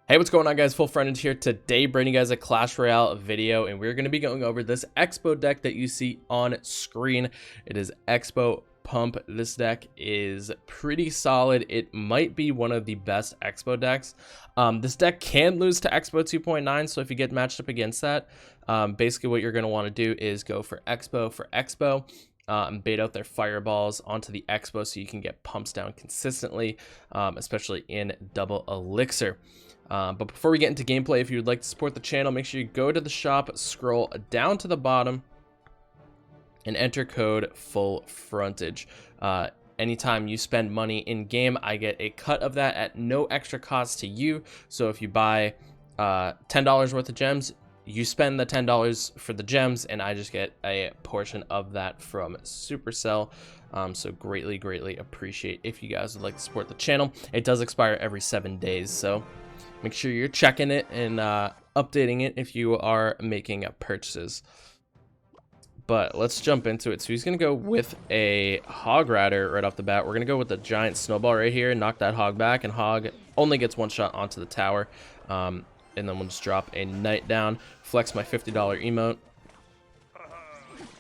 Hey, what's going on, guys? FullFrontage here. Today, bringing you guys a Clash Royale video, and we're going to be going over this XBOW deck that you see on screen. It is XBOW Pump. This deck is pretty solid. It might be one of the best XBOW decks. This deck can lose to XBOW 2.9, so if you get matched up against that, basically what you're going to want to do is go for XBOW. And bait out their fireballs onto the XBOW so you can get pumps down consistently, especially in double elixir. But before we get into gameplay, if you would like to support the channel, make sure you go to the shop, scroll down to the bottom, and enter code FullFrontage. Anytime you spend money in game, I get a cut of that at no extra cost to you. So if you buy $10 worth of gems, you spend the $10 for the gems, and I just get a portion of that from Supercell. So greatly appreciate if you guys would like to support the channel. It does expire every 7 days, so make sure you're checking it and updating it if you are making purchases. But let's jump into it. So he's going to go with a Hog Rider right off the bat. We're going to go with the giant snowball right here, knock that Hog back, and Hog only gets one shot onto the tower. And then we'll just drop a Knight down, flex my $50 emote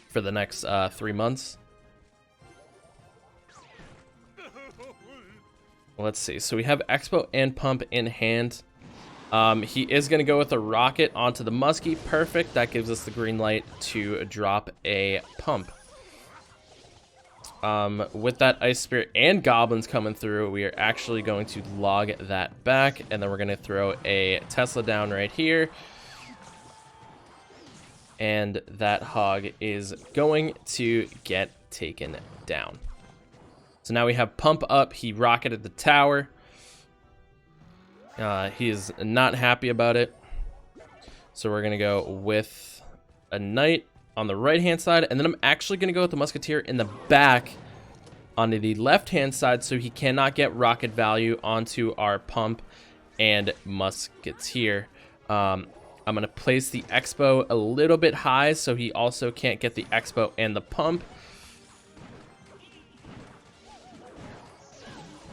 for the next 3 months. Let's see. So we have XBOW and Pump in hand. He is going to go with a rocket onto the muskie. Perfect. That gives us the green light to drop a Pump. With that Ice Spirit and Goblins coming through, we are actually going to log that back, and then we're going to throw a Tesla down right here. And that Hog is going to get taken down. So now we have Pump up. He rocketed the tower. He is not happy about it. So we're going to go with a Knight on the right hand side, and then I'm actually going to go with the Musketeer in the back on the left hand side, so he cannot get rocket value onto our Pump and Musketeer. I'm going to place the XBOW a little bit high so he also can't get the XBOW and the Pump.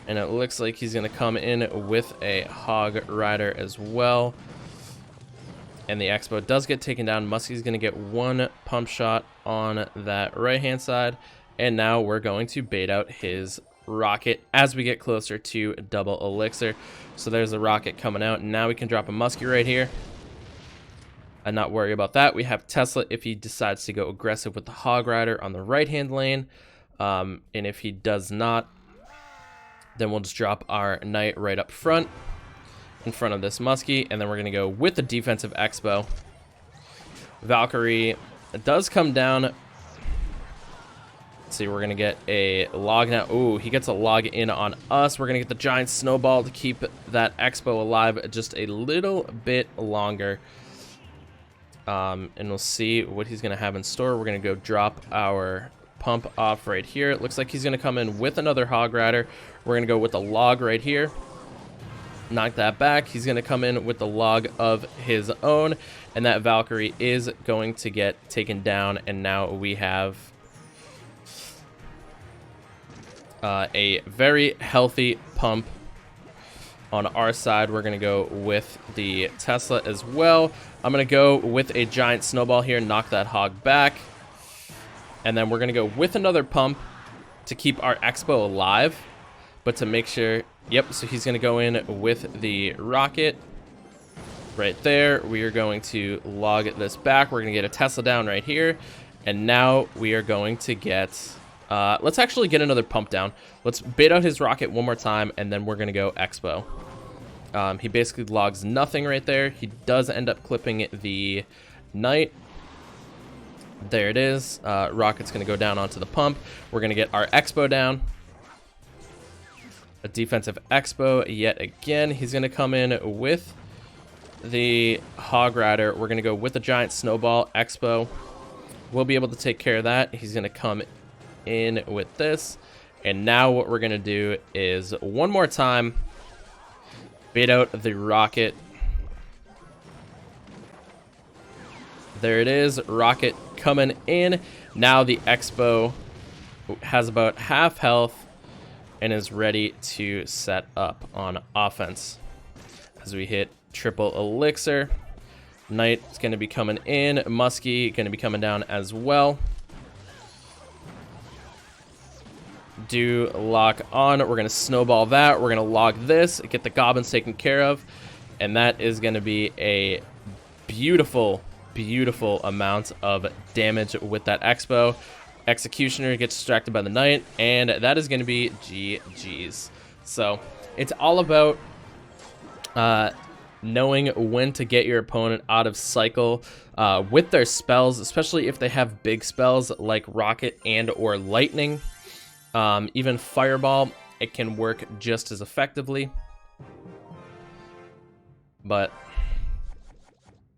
And it looks like he's going to come in with a Hog Rider as well. And the XBOW does get taken down. Muskie's going to get one pump shot on that right-hand side. And now we're going to bait out his rocket as we get closer to double elixir. So there's the rocket coming out. And now we can drop a muskie right here and not worry about that. We have Tesla if he decides to go aggressive with the Hog Rider on the right-hand lane. And if he does not, then we'll just drop our Knight right up front in front of this muskie, and then we're going to go with the defensive XBOW. Valkyrie does come down. Let's see, we're going to get a log now. Ooh, he gets a log in on us. We're going to get the giant snowball to keep that XBOW alive just a little bit longer. And we'll see what he's going to have in store. We're going to go drop our Pump off right here. It looks like he's going to come in with another Hog Rider. We're going to go with a log right here. Knock that back. He's going to come in with the log of his own, and that Valkyrie is going to get taken down. And now we have a very healthy Pump on our side. We're going to go with the Tesla as well. I'm going to go with a giant snowball here, knock that Hog back, and then we're going to go with another Pump to keep our XBOW alive, but to make sure. Yep, so he's going to go in with the rocket right there. We are going to log this back. We're going to get a Tesla down right here. And now we are going to get... let's actually get another Pump down. Let's bait out his rocket one more time, and then we're going to go XBOW. He basically logs nothing right there. He does end up clipping the Knight. There it is. Rocket's going to go down onto the Pump. We're going to get our XBOW down. A defensive XBOW yet again. He's going to come in with the Hog Rider. We're going to go with the giant snowball. XBOW we'll be able to take care of that. He's going to come in with this. And now what we're going to do is one more time bait out the rocket. There it is. Rocket coming in. Now the XBOW has about half health and is ready to set up on offense. as we hit triple elixir. Knight is going to be coming in. Muskie going to be coming down as well. Do lock on. We're going to snowball that. We're going to log this. Get the goblins taken care of. And that is going to be a beautiful, beautiful amount of damage with that Expo. Executioner gets distracted by the Knight. And that is going to be GG's. So it's all about knowing when to get your opponent out of cycle with their spells, especially if they have big spells like Rocket and or Lightning. Even Fireball, it can work just as effectively. But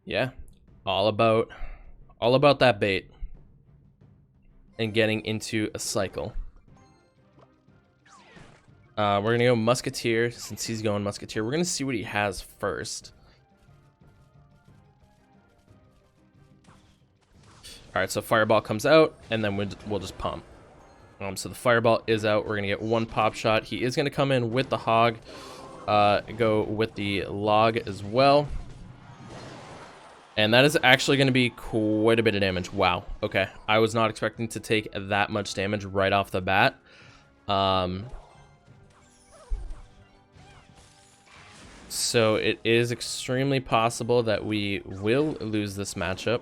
yeah, all about that bait and getting into a cycle. We're gonna go Musketeer since he's going Musketeer. We're gonna see what he has first. All right, so Fireball comes out, and then we'll just pump. So the Fireball is out. We're gonna get one pop shot. He is gonna come in with the Hog, go with the Log as well, and that is actually gonna be quite a bit of damage. Wow. Okay, I was not expecting to take that much damage right off the bat. So it is extremely possible that we will lose this matchup.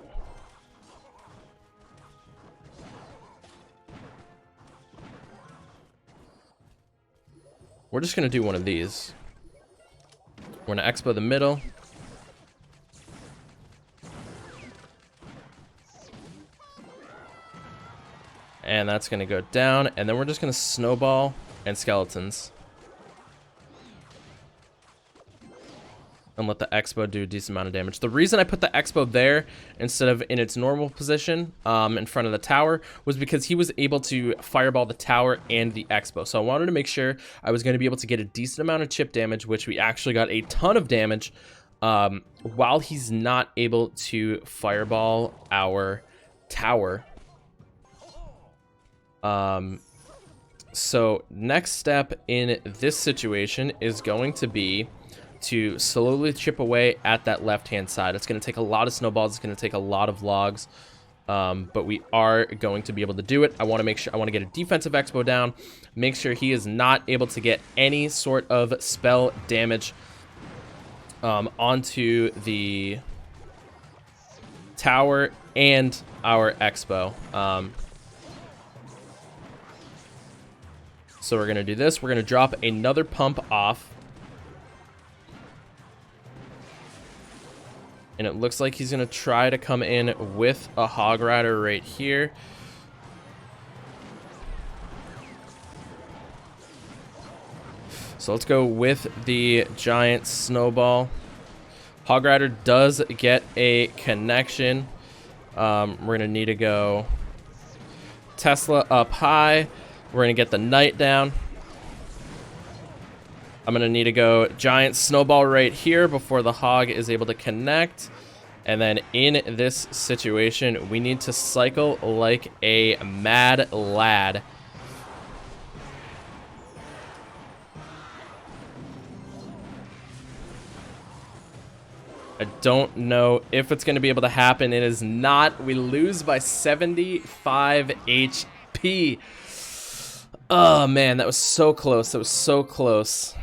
We're just going to do one of these. We're going to Expo the middle. And that's going to go down. And then we're just going to snowball and skeletons. And let the Expo do a decent amount of damage. The reason I put the Expo there instead of in its normal position in front of the tower was because he was able to fireball the tower and the Expo. So I wanted to make sure I was going to be able to get a decent amount of chip damage, which we actually got a ton of damage while he's not able to fireball our tower. So next step in this situation is going to be to slowly chip away at that left-hand side. It's going to take a lot of snowballs. It's going to take a lot of logs, but we are going to be able to do it. I want to make sure, I want to get a defensive Expo down, make sure he is not able to get any sort of spell damage onto the tower and our Expo. So we're going to do this. We're going to drop another pump off. And it looks like he's going to try to come in with a Hog Rider right here. So let's go with the giant snowball. Hog Rider does get a connection. We're going to need to go Tesla up high. We're going to get the Knight down. I'm going to need to go giant snowball right here before the Hog is able to connect. And then in this situation, we need to cycle like a mad lad. I don't know if it's going to be able to happen. It is not. We lose by 75 HP. Oh, man, that was so close. That was so close.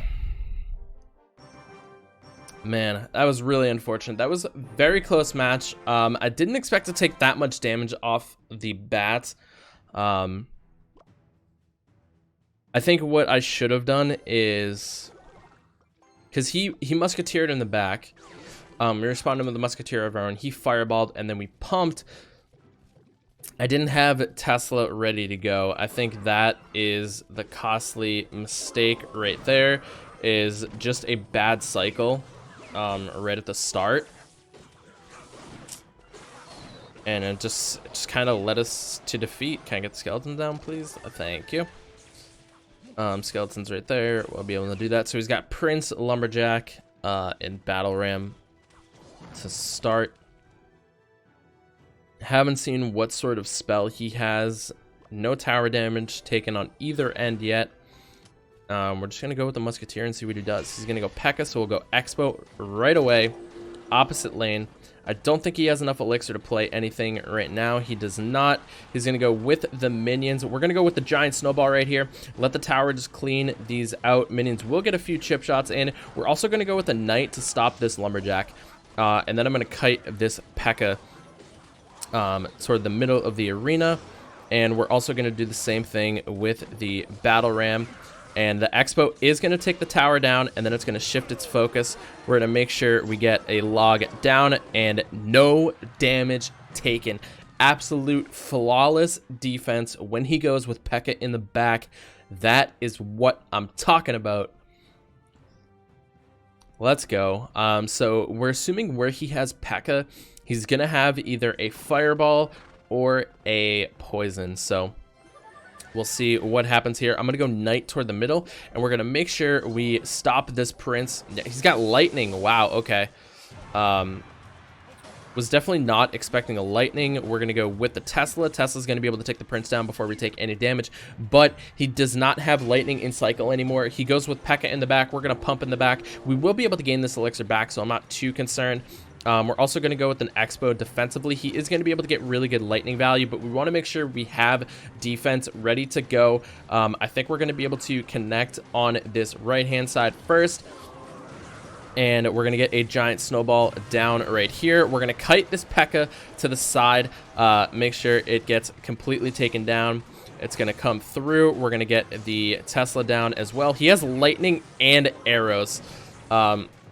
Man, that was really unfortunate. That was a very close match. I didn't expect to take that much damage off the bat. I think what I should have done is, because he musketeered in the back. We responded with the musketeer of our own. He fireballed, and then we pumped. I didn't have Tesla ready to go. I think that is the costly mistake right there, is just a bad cycle. Right at the start, and it just kind of led us to defeat. Can I get the skeletons down, please? Thank you. Skeletons right there. We'll be able to do that. So he's got Prince, Lumberjack, and Battle Ram to start. Haven't seen what sort of spell he has. No tower damage taken on either end yet. We're just going to go with the Musketeer and see what he does. He's going to go P.E.K.K.A, so we'll go XBOW right away. Opposite lane. I don't think he has enough elixir to play anything right now. He does not. He's going to go with the minions. We're going to go with the giant snowball right here. Let the tower just clean these out. Minions will get a few chip shots in. We're also going to go with the knight to stop this lumberjack. And then I'm going to kite this P.E.K.K.A toward the middle of the arena. And we're also going to do the same thing with the battle ram. And the XBOW is going to take the tower down, and then it's going to shift its focus. We're going to make sure we get a log down and no damage taken. Absolute flawless defense when he goes with P.E.K.K.A in the back. That is what I'm talking about. Let's go. So we're assuming where he has P.E.K.K.A, he's going to have either a fireball or a poison. So we'll see what happens here. I'm going to go knight toward the middle, and we're going to make sure we stop this prince. He's got lightning. Wow, okay. Was definitely not expecting a lightning. We're going to go with the Tesla. Tesla's going to be able to take the prince down before we take any damage, but he does not have lightning in cycle anymore. He goes with P.E.K.K.A in the back. We're going to pump in the back. We will be able to gain this elixir back, so I'm not too concerned. We're also going to go with an XBOW defensively. He is going to be able to get really good lightning value, but we want to make sure we have defense ready to go. I think we're going to be able to connect on this right-hand side first, and we're going to get a giant snowball down right here. We're going to kite this P.E.K.K.A to the side, make sure it gets completely taken down. It's going to come through. We're going to get the Tesla down as well. He has lightning and arrows.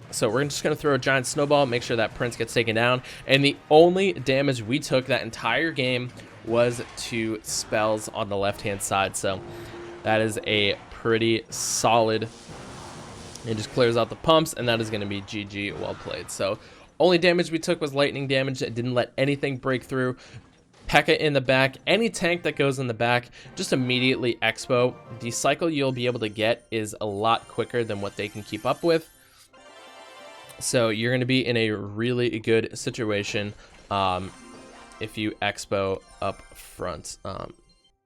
So we're just going to throw a giant snowball, make sure that prince gets taken down. And the only damage we took that entire game was 2 spells on the left-hand side. So that is a pretty solid. It just clears out the pumps, and that is going to be GG, well played. So only damage we took was lightning damage. It didn't let anything break through. P.E.K.K.A in the back. Any tank that goes in the back, just immediately XBOW. The cycle you'll be able to get is a lot quicker than what they can keep up with. So you're going to be in a really good situation if you XBOW up front. All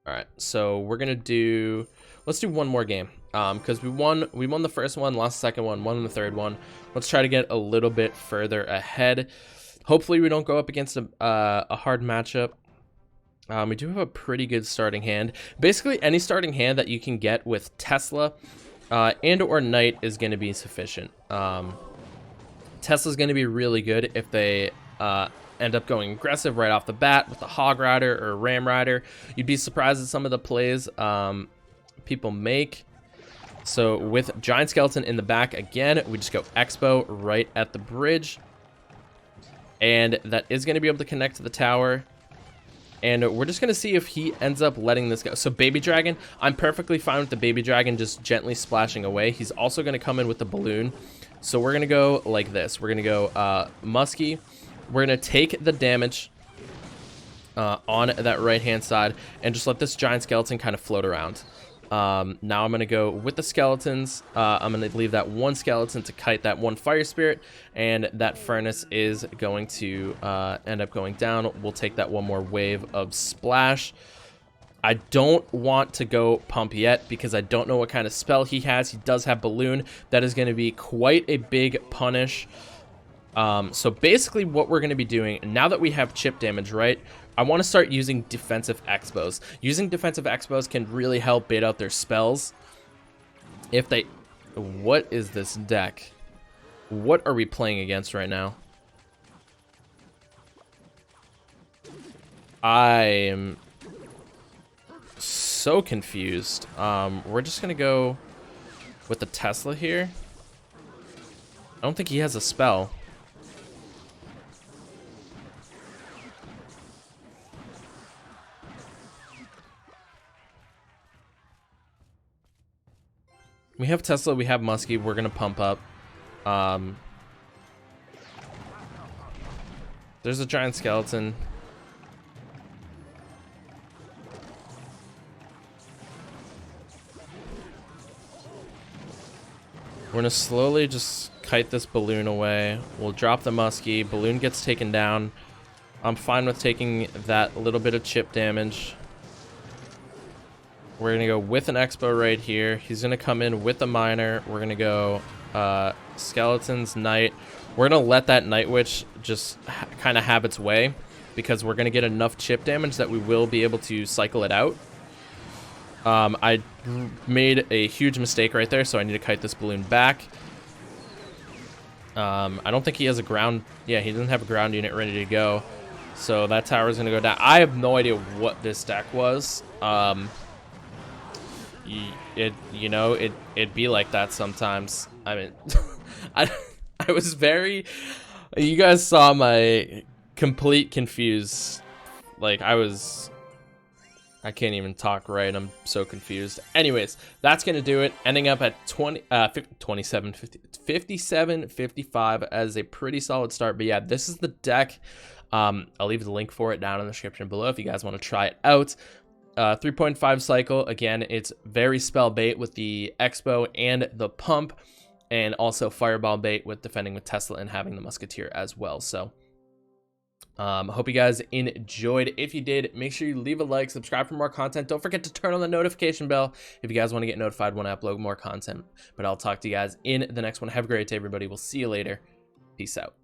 right, so we're going to do, let's do one more game because we won the first one, lost the second one, won the third one. Let's try to get a little bit further ahead. Hopefully we don't go up against a hard matchup. We do have a pretty good starting hand. Basically, any starting hand that you can get with Tesla and or Knight is going to be sufficient. Tesla's going to be really good if they end up going aggressive right off the bat with a Hog Rider or a Ram Rider. You'd be surprised at some of the plays people make. So with Giant Skeleton in the back again, we just go XBOW right at the bridge. And that is going to be able to connect to the tower. And we're just going to see if he ends up letting this go. So Baby Dragon, I'm perfectly fine with the Baby Dragon just gently splashing away. He's also going to come in with the balloon. So we're going to go like this. We're going to go Muskie. We're going to take the damage on that right-hand side and just let this Giant Skeleton kind of float around. Now I'm going to go with the skeletons. I'm going to leave that one skeleton to kite that one fire spirit, and that furnace is going to end up going down. We'll take that one more wave of splash. I don't want to go pump yet because I don't know what kind of spell he has. He does have balloon. That is going to be quite a big punish. So basically what we're going to be doing, now that we have chip damage, right, I want to start using defensive XBOWs. Using defensive XBOWs can really help bait out their spells. If they... What is this deck? What are we playing against right now? I'm so confused. We're just gonna go with the Tesla here. I don't think he has a spell. We have Tesla, we have Muskie, we're gonna pump up. There's a Giant Skeleton. We're gonna slowly just kite this balloon away. We'll drop the Muskie. Balloon gets taken down. I'm fine with taking that little bit of chip damage. We're gonna go with an Expo right here. He's gonna come in with a miner. We're gonna go skeletons, knight. We're gonna let that Night Witch just kind of have its way, because we're gonna get enough chip damage that we will be able to cycle it out. I made a huge mistake right there, so I need to kite this balloon back. I don't think he has a ground. Yeah, he doesn't have a ground unit ready to go, so that tower's gonna go down. I have no idea what this deck was. It'd be like that sometimes. I mean, I was very, you guys saw my complete confused, like I can't even talk right, I'm so confused. Anyways, that's gonna do it, ending up at 57.55 as a pretty solid start. But yeah, this is the deck. I'll leave the link for it down in the description below if you guys want to try it out. 3.5 cycle, again, it's very spell bait with the Expo and the pump, and also fireball bait with defending with Tesla and having the musketeer as well. So hope you guys enjoyed. If you did, make sure you leave a like, subscribe for more content. Don't forget to turn on the notification bell if you guys want to get notified when I upload more content. But I'll talk to you guys in the next one. Have a great day, everybody. We'll see you later. Peace out.